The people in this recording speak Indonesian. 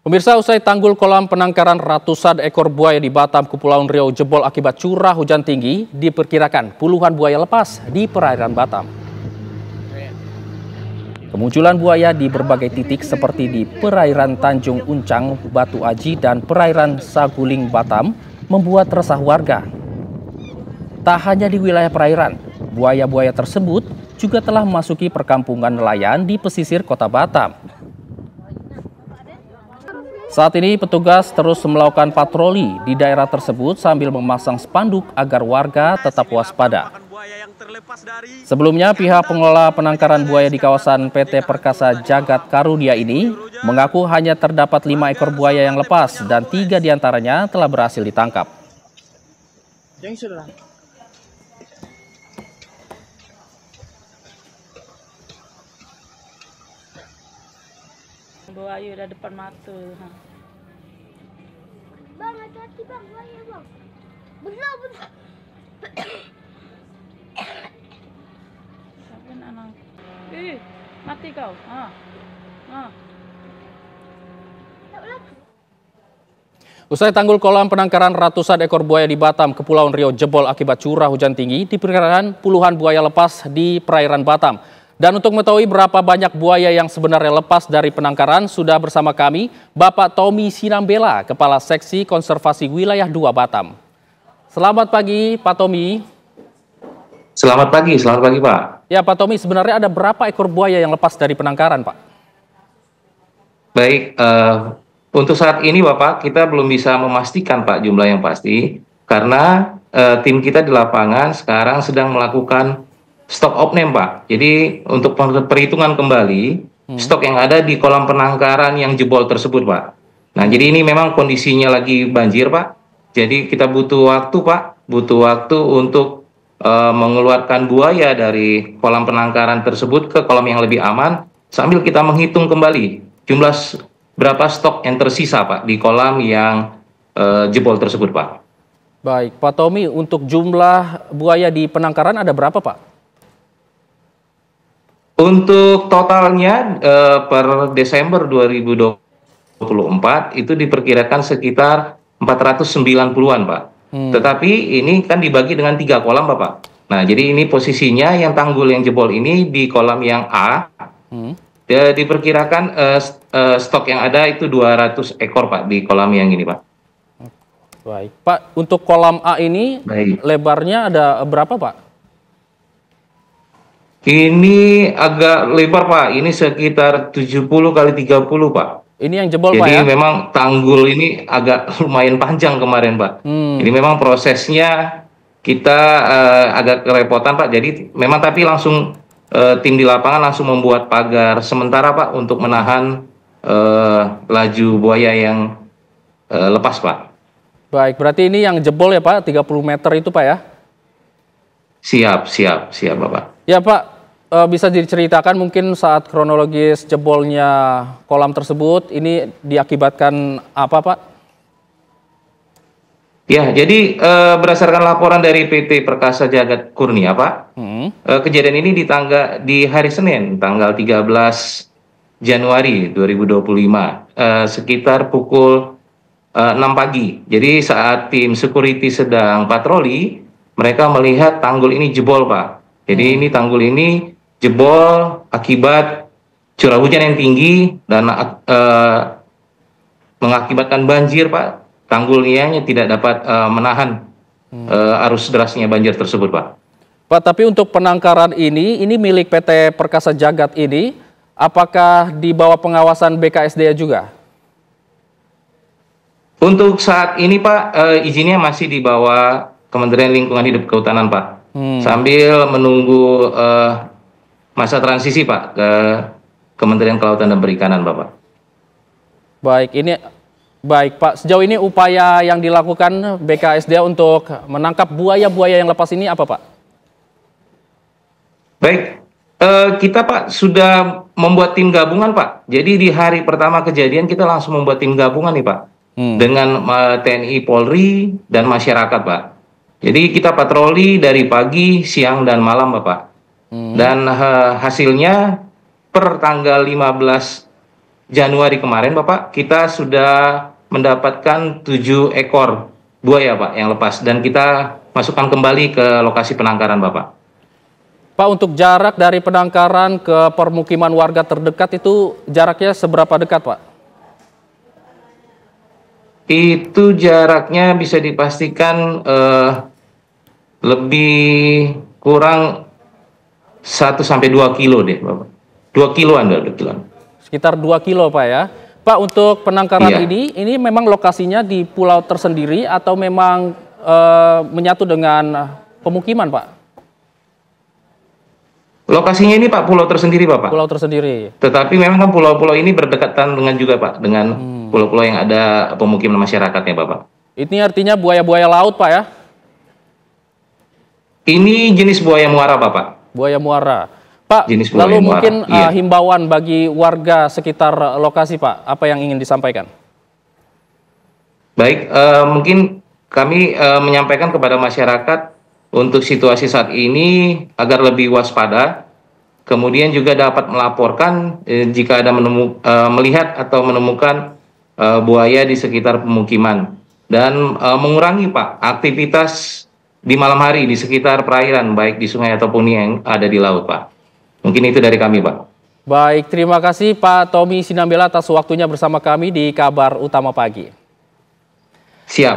Pemirsa, usai tanggul kolam penangkaran ratusan ekor buaya di Batam, Kepulauan Riau jebol akibat curah hujan tinggi, diperkirakan puluhan buaya lepas di perairan Batam. Kemunculan buaya di berbagai titik seperti di perairan Tanjung Uncang, Batu Aji, dan perairan Saguling, Batam membuat resah warga. Tak hanya di wilayah perairan, buaya-buaya tersebut juga telah memasuki perkampungan nelayan di pesisir kota Batam. Saat ini petugas terus melakukan patroli di daerah tersebut sambil memasang spanduk agar warga tetap waspada. Sebelumnya pihak pengelola penangkaran buaya di kawasan PT Perkasa Jagat Karunia ini mengaku hanya terdapat 5 ekor buaya yang lepas dan 3 diantaranya telah berhasil ditangkap. Buaya udah depan mata. Bang, hati-hati bang, buaya bang. Benar. Siapa anak? Mati kau. Usai tanggul kolam penangkaran ratusan ekor buaya di Batam, Kepulauan Riau jebol akibat curah hujan tinggi, diperkirakan puluhan buaya lepas di perairan Batam. Dan untuk mengetahui berapa banyak buaya yang sebenarnya lepas dari penangkaran, sudah bersama kami Bapak Tommy Sinambela, Kepala Seksi Konservasi Wilayah 2 Batam. Selamat pagi Pak Tommy. Selamat pagi Pak. Ya Pak Tommy, sebenarnya ada berapa ekor buaya yang lepas dari penangkaran Pak? Baik, untuk saat ini Bapak, kita belum bisa memastikan Pak jumlah yang pasti, karena tim kita di lapangan sekarang sedang melakukan stok opname Pak. Jadi untuk perhitungan kembali stok yang ada di kolam penangkaran yang jebol tersebut Pak. Nah jadi ini memang kondisinya lagi banjir Pak. Jadi kita butuh waktu Pak, untuk mengeluarkan buaya dari kolam penangkaran tersebut ke kolam yang lebih aman, sambil kita menghitung kembali jumlah berapa stok yang tersisa Pak di kolam yang jebol tersebut Pak. Baik Pak Tommy, untuk jumlah buaya di penangkaran ada berapa Pak? Untuk totalnya per Desember 2024 itu diperkirakan sekitar 490-an Pak. Tetapi ini kan dibagi dengan 3 kolam Bapak. Nah jadi ini posisinya yang tanggul yang jebol ini di kolam yang A. Diperkirakan stok yang ada itu 200 ekor Pak di kolam yang ini Pak. Baik Pak, untuk kolam A ini lebarnya ada berapa Pak? Ini agak lebar Pak, ini sekitar 70 kali 30 Pak. Ini yang jebol Pak ya? Jadi memang tanggul ini agak lumayan panjang kemarin Pak. Jadi memang prosesnya kita agak kerepotan Pak. Jadi memang tapi langsung tim di lapangan langsung membuat pagar sementara Pak untuk menahan laju buaya yang lepas Pak. Baik, berarti ini yang jebol ya Pak, 30 meter itu Pak ya? Siap Bapak. Ya Pak, bisa diceritakan mungkin saat kronologis jebolnya kolam tersebut ini diakibatkan apa Pak? Ya, jadi berdasarkan laporan dari PT Perkasa Jagat Kurnia Pak, kejadian ini di hari Senin tanggal 13 Januari 2025 sekitar pukul 6 pagi. Jadi saat tim security sedang patroli, mereka melihat tanggul ini jebol Pak. Jadi ini tanggul ini jebol akibat curah hujan yang tinggi dan mengakibatkan banjir Pak. Tanggulnya tidak dapat menahan arus derasnya banjir tersebut Pak. Pak, tapi untuk penangkaran ini milik PT Perkasa Jagat ini, apakah di bawah pengawasan BKSDA juga? Untuk saat ini Pak, izinnya masih di bawah Kementerian Lingkungan Hidup Kehutanan Pak. Sambil menunggu masa transisi Pak ke Kementerian Kelautan dan Perikanan Bapak. Baik Pak, sejauh ini upaya yang dilakukan BKSDA untuk menangkap buaya-buaya yang lepas ini apa Pak? Baik, kita Pak sudah membuat tim gabungan Pak. Jadi di hari pertama kejadian kita langsung membuat tim gabungan nih Pak. Dengan TNI, Polri, dan masyarakat Pak. Jadi kita patroli dari pagi, siang, dan malam Bapak. Dan hasilnya per tanggal 15 Januari kemarin, Bapak, kita sudah mendapatkan 7 ekor buaya, Pak, yang lepas. Dan kita masukkan kembali ke lokasi penangkaran, Bapak. Pak, untuk jarak dari penangkaran ke permukiman warga terdekat itu jaraknya seberapa dekat, Pak? Itu jaraknya bisa dipastikan lebih kurang 1-2 kilo deh, Bapak. 2 kiloan, 2 kiloan. Sekitar 2 kilo, Pak ya. Pak, untuk penangkaran Iya. ini memang lokasinya di pulau tersendiri atau memang menyatu dengan pemukiman, Pak? Lokasinya ini, Pak, pulau tersendiri, Bapak. Pulau tersendiri. Tetapi memang kan pulau-pulau ini berdekatan dengan juga, Pak, dengan pulau-pulau yang ada pemukiman masyarakatnya, Bapak. Ini artinya buaya-buaya laut, Pak ya? Ini jenis buaya muara, Bapak. Buaya muara. Pak, Jenis buaya lalu muara, mungkin iya. himbauan bagi warga sekitar lokasi, Pak. Apa yang ingin disampaikan? Baik, mungkin kami menyampaikan kepada masyarakat untuk situasi saat ini agar lebih waspada, kemudian juga dapat melaporkan jika ada melihat atau menemukan buaya di sekitar pemukiman, dan mengurangi, Pak, aktivitas di malam hari di sekitar perairan, baik di sungai ataupun yang ada di laut, Pak. Mungkin itu dari kami, Pak. Baik, terima kasih Pak Tommy Sinambela atas waktunya bersama kami di Kabar Utama Pagi. Siap.